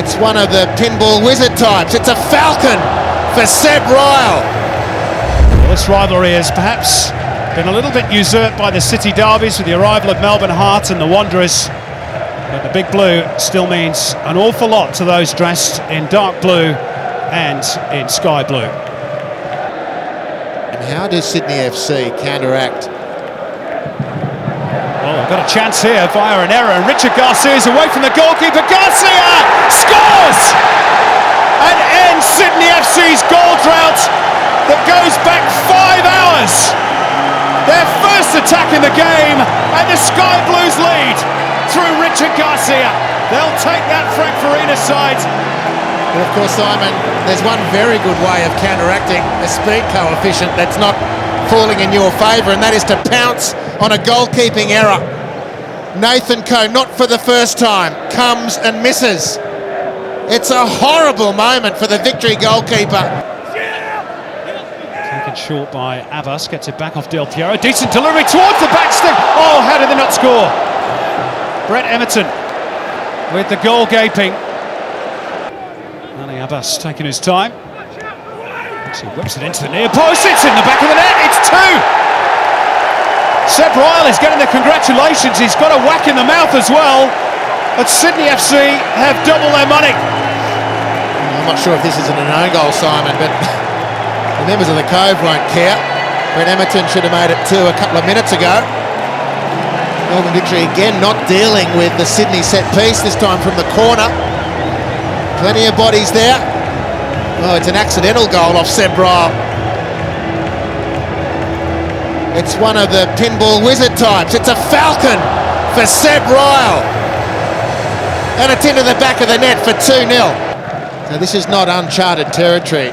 It's one of the pinball wizard types. It's a falcon for Seb Ryle. Well, this rivalry has perhaps been a little bit usurped by the city derbies with the arrival of Melbourne Heart and the Wanderers. But the big blue still means an awful lot to those dressed in dark blue and in sky blue. And how does Sydney FC counteract? Well, they've got a chance here via an error, and Richard Garcia's away from the goalkeeper. Garcia scores and ends Sydney FC's goal drought that goes back 5 hours. Their first attack in the game, and the Sky Blues lead through Richard Garcia. They'll take that Frank Farina side. Well, of course, Simon, there's one very good way of counteracting a speed coefficient that's not falling in your favour, and that is to pounce on a goalkeeping error. Nathan Coe, not for the first time, comes and misses. It's a horrible moment for the Victory goalkeeper. Taken short by Abbas, gets it back off Del Piero. Decent delivery towards the backstep. Oh, how did they not score? Brett Emerton with the goal gaping. Abbas taking his time. He whips it into the near post. It's in the back of the net. It's 2. Seb Ryle is getting the congratulations. He's got a whack in the mouth as well. But Sydney FC have double their money. I'm not sure if this is an own goal, Simon, but the members of the Cove won't care. Brett Emerton should have made it 2 a couple of minutes ago. Melbourne Victory again not dealing with the Sydney set piece, this time from the corner. Plenty of bodies there. Oh, it's an accidental goal off Seb Ryle. It's one of the pinball wizard types. It's a falcon for Seb Ryle. And it's into the back of the net for 2-0. So this is not uncharted territory.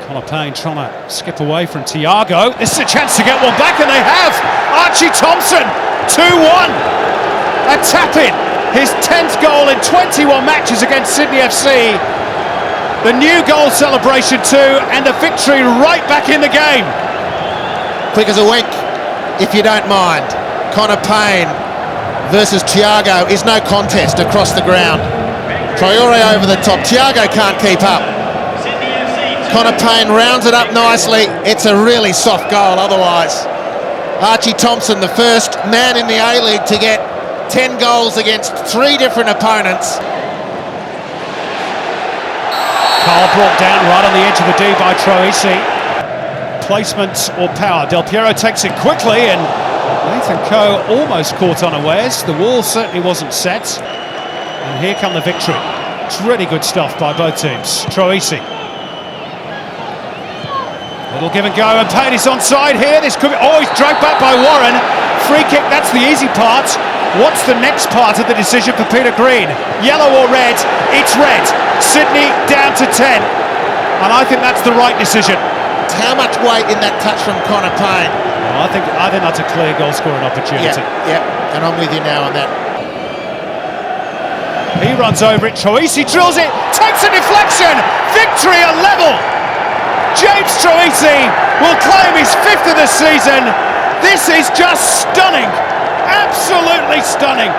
Connor Payne trying to skip away from Thiago. This is a chance to get one back, and they have. Archie Thompson, 2-1. A tap-in. His 10th goal in 21 matches against Sydney FC. The new goal celebration too, and the Victory right back in the game. Quick as a wink, if you don't mind. Connor Payne versus Thiago is no contest across the ground. Traore over the top. Thiago can't keep up. Connor Payne rounds it up nicely. It's a really soft goal otherwise. Archie Thompson, the first man in the A-League to get 10 goals against 3 different opponents. Carl brought down right on the edge of the D by Troisi. Placement or power. Del Piero takes it quickly, and Nathan Coe almost caught unawares. The wall certainly wasn't set. And here come the Victory. It's really good stuff by both teams. Troisi. Little give and go, and Payne is onside here. This could be, oh, he's dragged back by Warren. Free kick, that's the easy part. What's the next part of the decision for Peter Green? Yellow or red? It's red. Sydney down to 10. And I think that's the right decision. How much weight in that touch from Connor Payne? Well, I think that's a clear goal scoring opportunity. Yeah, and I'm with you now on that. He runs over it. Troisi drills it. Takes a deflection. Victory a level. James Troisi will claim his 5th of the season. This is just stunning. Absolutely stunning.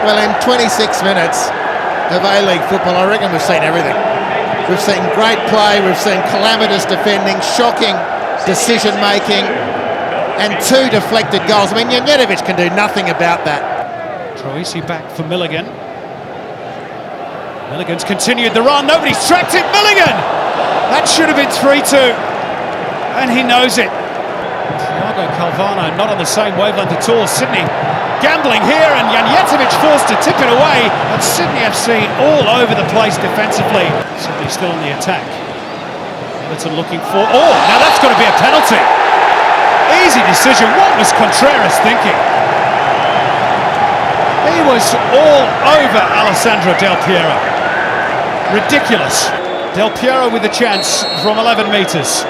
Well, in 26 minutes of A-League football, I reckon we've seen everything. We've seen great play, we've seen calamitous defending, shocking decision-making, and 2 deflected goals. I mean, Janjetovic can do nothing about that. Troisi back for Milligan. Milligan's continued the run. Nobody's tracked it. Milligan! That should have been 3-2. And he knows it. Thiago Calvano not on the same wavelength at all. Sydney gambling here, and Janjetovic forced to tip it away. And Sydney FC all over the place defensively. Sydney still on the attack. Everton looking for... Oh, now that's got to be a penalty. Easy decision. What was Contreras thinking? He was all over Alessandro del Piero. Ridiculous. Del Piero with the chance from 11 metres.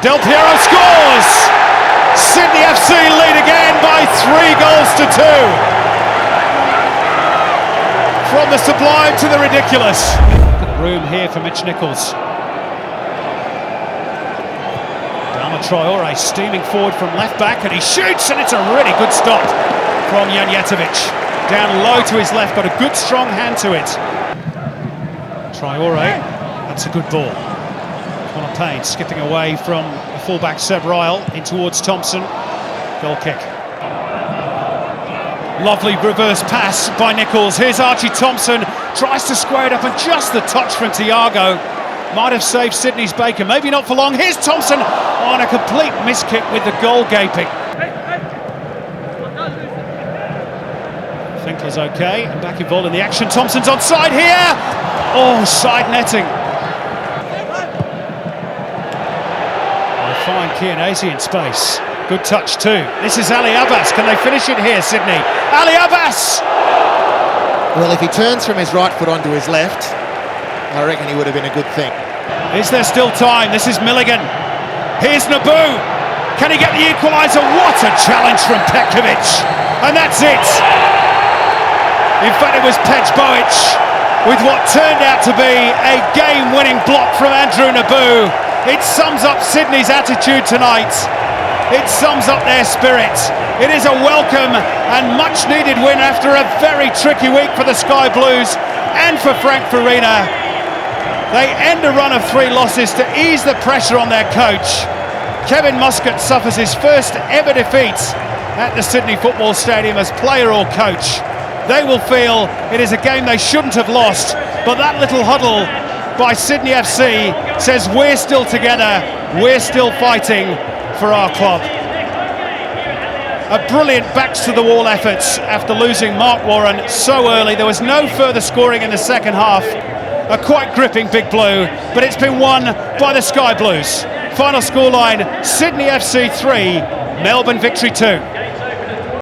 Del Piero scores! Sydney FC lead again by 3 goals to 2. From the sublime to the ridiculous. Good room here for Mitch Nichols. Dama Traore steaming forward from left back, and he shoots, and it's a really good stop from Janjetovic. Down low to his left, got a good strong hand to it. Traore, that's a good ball. Connor Payne skipping away from the fullback Seb Ryle in towards Thompson. Goal kick. Lovely reverse pass by Nichols. Here's Archie Thompson, tries to square it up, and just the touch from Thiago might have saved Sydney's bacon. Maybe not for long. Here's Thompson on a complete miskick with the goal gaping. Finkler's okay, and back involved in the action. Thompson's onside here. Oh, side netting. They'll find Chianese in space. Good touch too. This is Ali Abbas. Can they finish it here, Sydney? Ali Abbas! Well, if he turns from his right foot onto his left, I reckon he would have been a good thing. Is there still time? This is Milligan. Here's Naboo. Can he get the equaliser? What a challenge from Petkovic. And that's it. In fact, it was Petkovic with what turned out to be a game-winning block from Andrew Naboo. It sums up Sydney's attitude tonight. It sums up their spirit. It is a welcome and much-needed win after a very tricky week for the Sky Blues and for Frank Farina. They end a run of 3 losses to ease the pressure on their coach. Kevin Muscat suffers his first ever defeat at the Sydney Football Stadium as player or coach. They will feel it is a game they shouldn't have lost, but that little huddle by Sydney FC says we're still together, we're still fighting for our club. A brilliant backs-to-the-wall effort after losing Mark Warren so early. There was no further scoring in the second half. A quite gripping Big Blue, but it's been won by the Sky Blues. Final scoreline, Sydney FC 3, Melbourne Victory 2.